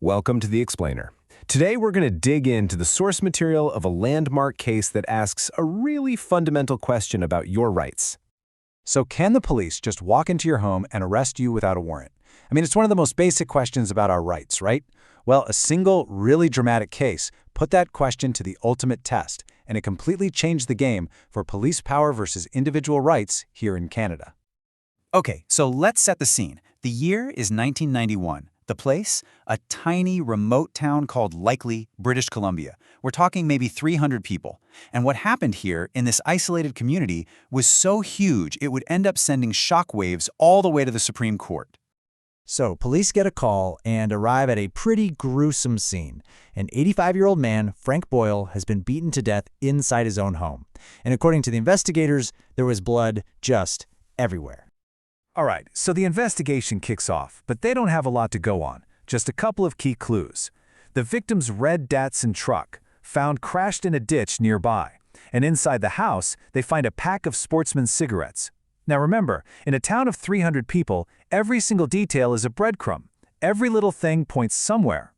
Welcome to The Explainer. Today we're going to dig into the source material of a landmark case that asks a really fundamental question about your rights. So can the police just walk into your home and arrest you without a warrant? I mean, it's one of the most basic questions about our rights, right? Well, a single, really dramatic case put that question to the ultimate test, and it completely changed the game for police power versus individual rights here in Canada. Okay, so let's set the scene. The year is 1991. The place? A tiny, remote town called Likely, British Columbia. We're talking maybe 300 people. And what happened here in this isolated community was so huge it would end up sending shockwaves all the way to the Supreme Court. So police get a call and arrive at a pretty gruesome scene. An 85-year-old man, Frank Boyle, has been beaten to death inside his own home. And according to the investigators, there was blood just everywhere. All right, so the investigation kicks off, but they don't have a lot to go on. Just a couple of key clues. The victim's red Datsun truck, found crashed in a ditch nearby. And inside the house, they find a pack of Sportsman cigarettes. Now remember, in a town of 300 people, every single detail is a breadcrumb. Every little thing points somewhere.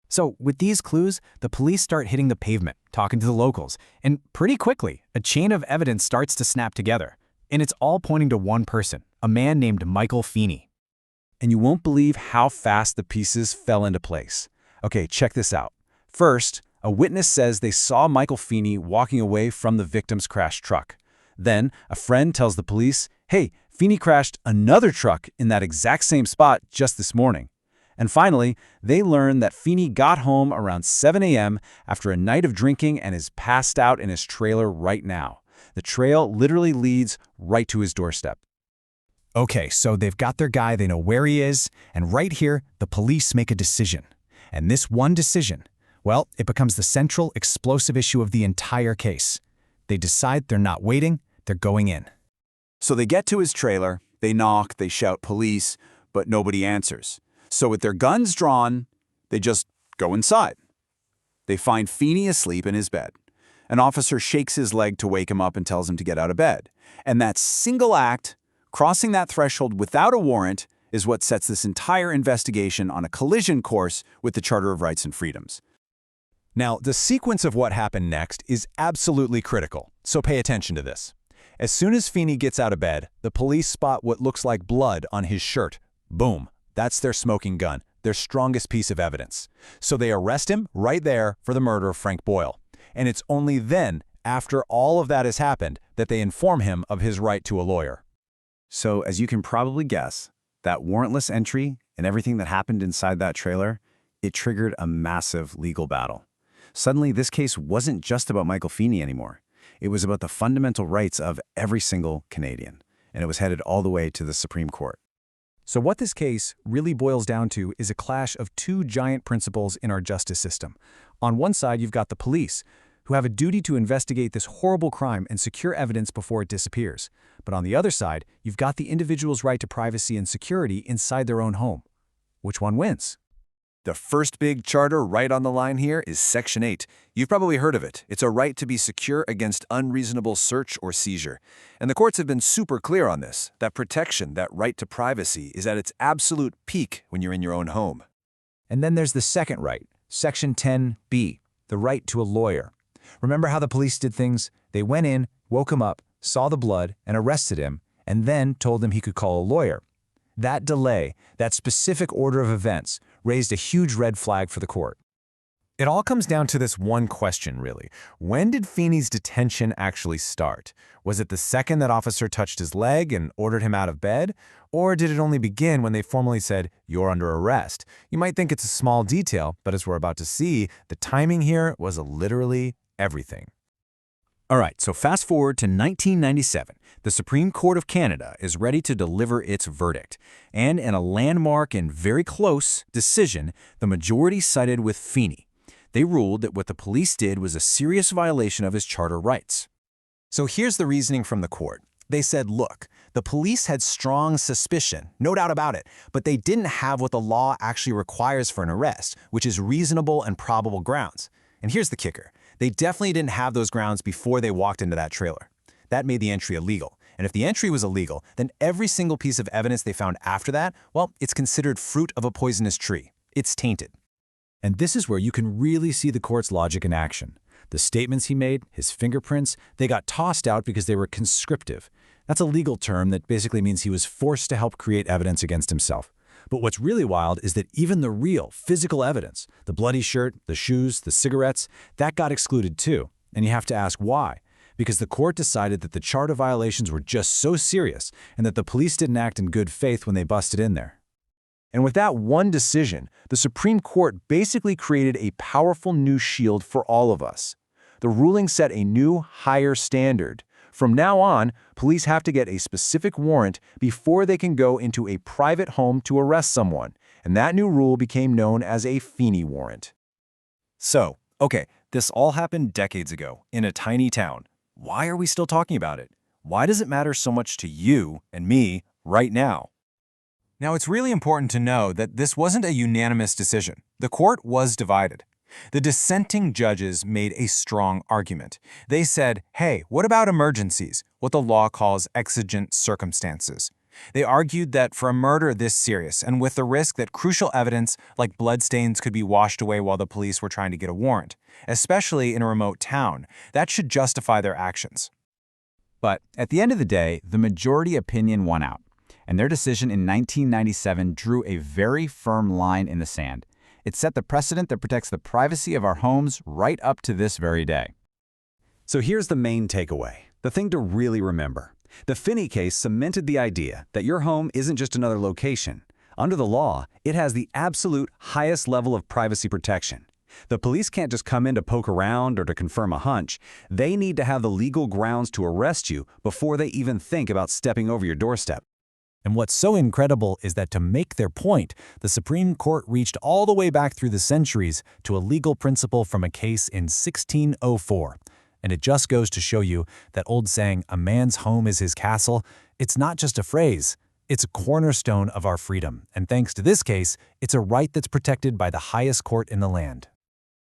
So with these clues, the police start hitting the pavement, talking to the locals, and pretty quickly, a chain of evidence starts to snap together. And it's all pointing to one person, a man named Michael Feeney. And you won't believe how fast the pieces fell into place. Okay, check this out. First, a witness says they saw Michael Feeney walking away from the victim's crashed truck. Then, a friend tells the police, hey, Feeney crashed another truck in that exact same spot just this morning. And finally, they learn that Feeney got home around 7 a.m. after a night of drinking and is passed out in his trailer right now. The trail literally leads right to his doorstep. Okay, so they've got their guy, they know where he is, and right here, the police make a decision. And this one decision, well, it becomes the central explosive issue of the entire case. They decide they're not waiting, they're going in. So they get to his trailer, they knock, they shout police, but nobody answers. So with their guns drawn, they just go inside. They find Feeney asleep in his bed. An officer shakes his leg to wake him up and tells him to get out of bed. And that single act, crossing that threshold without a warrant, is what sets this entire investigation on a collision course with the Charter of Rights and Freedoms. Now, the sequence of what happened next is absolutely critical, so pay attention to this. As soon as Feeney gets out of bed, the police spot what looks like blood on his shirt. Boom, that's their smoking gun, their strongest piece of evidence. So they arrest him right there for the murder of Frank Boyle. And it's only then, after all of that has happened, that they inform him of his right to a lawyer. So as you can probably guess, that warrantless entry and everything that happened inside that trailer, it triggered a massive legal battle. Suddenly, this case wasn't just about Michael Feeney anymore. It was about the fundamental rights of every single Canadian, and it was headed all the way to the Supreme Court. So what this case really boils down to is a clash of two giant principles in our justice system. On one side, you've got the police, who have a duty to investigate this horrible crime and secure evidence before it disappears. But on the other side, you've got the individual's right to privacy and security inside their own home. Which one wins? The first big charter right on the line here is Section 8. You've probably heard of it. It's a right to be secure against unreasonable search or seizure. And the courts have been super clear on this. That protection, that right to privacy, is at its absolute peak when you're in your own home. And then there's the second right, Section 10B, the right to a lawyer. Remember how the police did things? They went in, woke him up, saw the blood, and arrested him, and then told him he could call a lawyer. That delay, that specific order of events, raised a huge red flag for the court. It all comes down to this one question, really. When did Feeney's detention actually start? Was it the second that officer touched his leg and ordered him out of bed? Or did it only begin when they formally said, "You're under arrest"? You might think it's a small detail, but as we're about to see, the timing here was literally everything. All right, so fast forward to 1997. The Supreme Court of Canada is ready to deliver its verdict. And in a landmark and very close decision, the majority sided with Feeney. They ruled that what the police did was a serious violation of his charter rights. So here's the reasoning from the court. They said, look, the police had strong suspicion, no doubt about it, but they didn't have what the law actually requires for an arrest, which is reasonable and probable grounds. And here's the kicker. They definitely didn't have those grounds before they walked into that trailer. That made the entry illegal. And if the entry was illegal, then every single piece of evidence they found after that, well, it's considered fruit of a poisonous tree. It's tainted. And this is where you can really see the court's logic in action. The statements he made, his fingerprints, they got tossed out because they were conscriptive. That's a legal term that basically means he was forced to help create evidence against himself. But what's really wild is that even the real, physical evidence, the bloody shirt, the shoes, the cigarettes, that got excluded too. And you have to ask why. Because the court decided that the charter violations were just so serious and that the police didn't act in good faith when they busted in there. And with that one decision, the Supreme Court basically created a powerful new shield for all of us. The ruling set a new, higher standard. From now on, police have to get a specific warrant before they can go into a private home to arrest someone, and that new rule became known as a Feeney warrant. So, okay, this all happened decades ago, in a tiny town. Why are we still talking about it? Why does it matter so much to you and me right now? Now, it's really important to know that this wasn't a unanimous decision. The court was divided. The dissenting judges made a strong argument. They said, hey, what about emergencies, what the law calls exigent circumstances? They argued that for a murder this serious, and with the risk that crucial evidence like bloodstains could be washed away while the police were trying to get a warrant, especially in a remote town, that should justify their actions. But at the end of the day, the majority opinion won out, and their decision in 1997 drew a very firm line in the sand. It set the precedent that protects the privacy of our homes right up to this very day. So here's the main takeaway, the thing to really remember. The Feeney case cemented the idea that your home isn't just another location. Under the law, it has the absolute highest level of privacy protection. The police can't just come in to poke around or to confirm a hunch. They need to have the legal grounds to arrest you before they even think about stepping over your doorstep. And what's so incredible is that to make their point, the Supreme Court reached all the way back through the centuries to a legal principle from a case in 1604. And it just goes to show you that old saying, "a man's home is his castle," it's not just a phrase, it's a cornerstone of our freedom. And thanks to this case, it's a right that's protected by the highest court in the land.